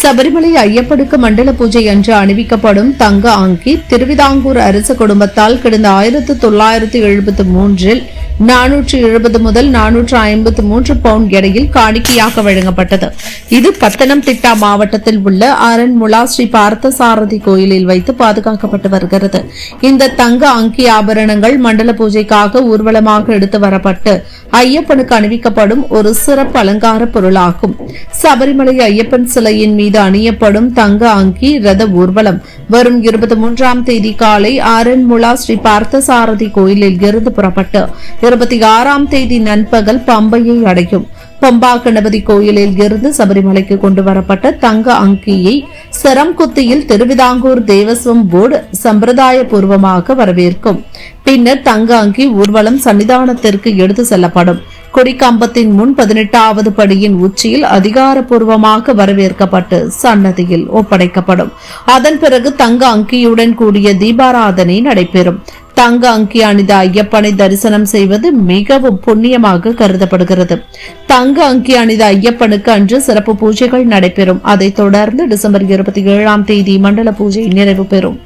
சபரிமலை ஐயப்பனுக்கு மண்டல பூஜை அன்று அணிவிக்கப்படும் தங்க அங்கி திருவிதாங்கூர் அரச குடும்பத்தால் கடந்த 1973 470 முதல் 453 பவுண்ட் எடையில் காணிக்கையாக வழங்கப்பட்டது. இது பத்தனம்திட்டா மாவட்டத்தில் உள்ள அரண்முளா ஸ்ரீ பார்த்தசாரதி கோயிலில் வைத்து பாதுகாக்கப்பட்டு வருகிறது. இந்த தங்க அங்கி ஆபரணங்கள் மண்டல பூஜைக்காக ஊர்வலமாக எடுத்து வரப்பட்டு ஐயப்பனுக்கு அணிவிக்கப்படும் ஒரு சிறப்பு அலங்கார பொருளாகும். சபரிமலை ஐயப்பன் சிலையின் மீது அணியப்படும் தங்க அங்கி ரத ஊர்வலம் வரும் 23ஆம் தேதி காலை அரண்முளா ஸ்ரீ பார்த்தசாரதி கோயிலில் இருந்து புறப்பட்டு 26ஆம் தேதி நண்பகல் பம்பையை அடையும். பம்பா கணபதி கோயிலில் இருந்து சபரிமலைக்கு கொண்டு வரப்பட்ட தங்க அங்கியை சரம்குத்தியில் திருவிதாங்கூர் தேவஸ்வம் போர்டு சம்பிரதாய பூர்வமாக வரவேற்கும். பின்னர் தங்க அங்கி ஊர்வலம் சன்னிதானத்திற்கு எடுத்து செல்லப்படும். கொடிக்கம்பத்தின் முன் 18வது படியின் உச்சியில் அதிகாரப்பூர்வமாக வரவேற்கப்பட்டு சன்னதியில் ஒப்படைக்கப்படும். அதன் பிறகு தங்க அங்கியுடன் கூடிய தீபாராதனை நடைபெறும். தங்க அங்கி அணிந்த ஐயப்பனை தரிசனம் செய்வது மிகவும் புண்ணியமாக கருதப்படுகிறது. தங்க அங்கி அணிந்த ஐயப்பனுக்கு அன்று சிறப்பு பூஜைகள் நடைபெறும். அதைத் தொடர்ந்து டிசம்பர் 27ஆம் தேதி மண்டல பூஜை நிறைவு பெறும்.